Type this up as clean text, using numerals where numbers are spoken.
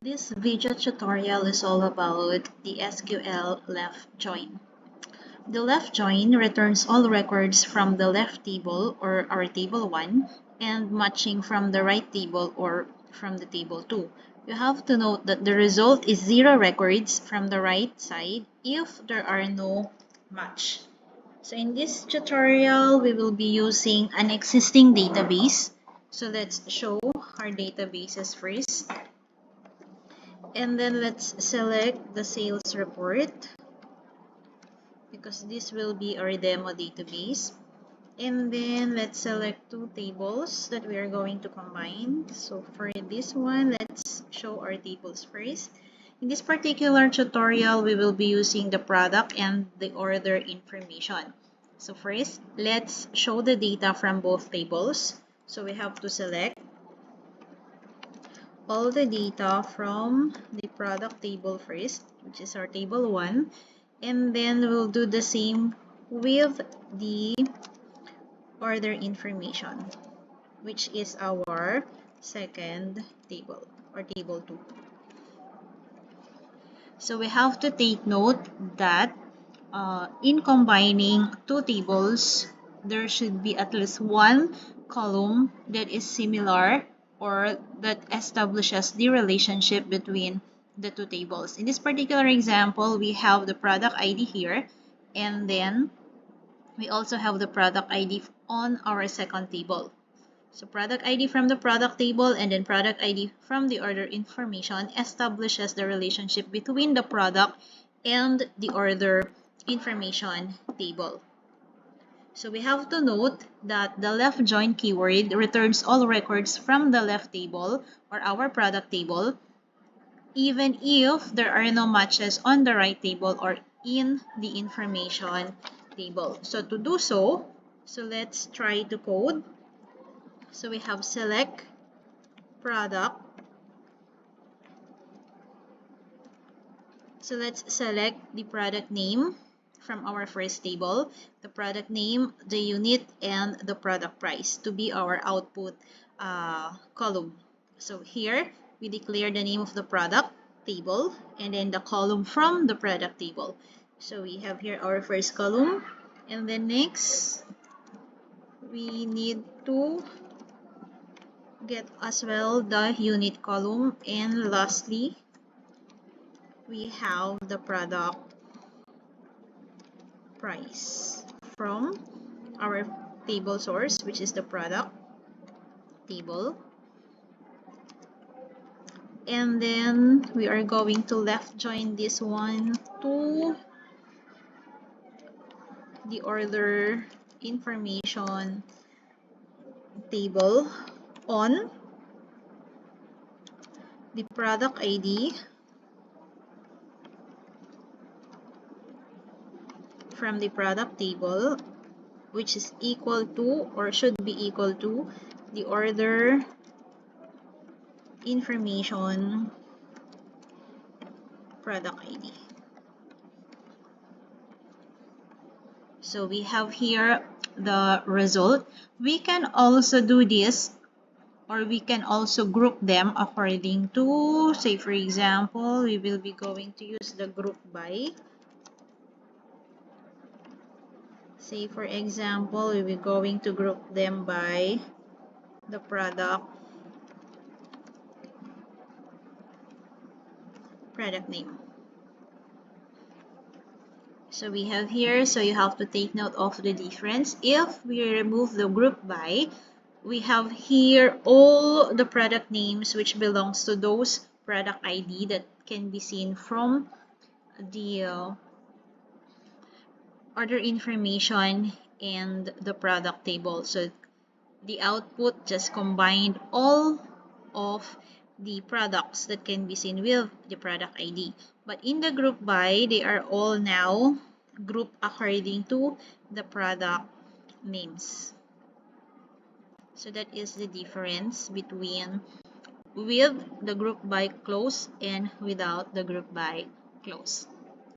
This video tutorial is all about the SQL left join. The left join returns all records from the left table or our table 1 and matching from the right table or from the table 2. You have to note that the result is 0 records from the right side if there are no match. So in this tutorial, we will be using an existing database. So let's show our databases first. And then let's select the sales report because this will be our demo database. And then let's select two tables that we are going to combine. So for this one, let's show our tables first. In this particular tutorial, we will be using the product and the order information. So first, let's show the data from both tables. So we have to select all the data from the product table first, which is our table 1, and then we'll do the same with the order information, which is our second table or table 2. So we have to take note that in combining two tables, there should be at least one column that is similar or that establishes the relationship between the two tables. In this particular example, we have the product ID here, and then we also have the product ID on our second table. So product ID from the product table and then product ID from the order information establishes the relationship between the product and the order information table. So we have to note that the left join keyword returns all records from the left table or our product table, even if there are no matches on the right table or in the information table. So to do so, let's try to code. So we have select product. So let's select the product name from our first table, the product name, the unit, and the product price to be our output column. So here, we declare the name of the product table and then the column from the product table. So we have here our first column, and then next, we need to get as well the unit column, and lastly, we have the product price from our table source, which is the product table. And then we are going to left join this one to the order information table on the product ID from the product table, which is equal to or should be equal to the order information product ID. So we have here the result. We can also do this, or we can also group them according to, say for example, we will be going to use the group by. Say for example, we will be going to group them by the product name. So we have here, so you have to take note of the difference. If we remove the group by, we have here all the product names which belongs to those product ID that can be seen from the order information and the product table. So the output just combined all of the products that can be seen with the product ID. But in the group by, they are all now grouped according to the product names. So that is the difference between with the group by close and without the group by close.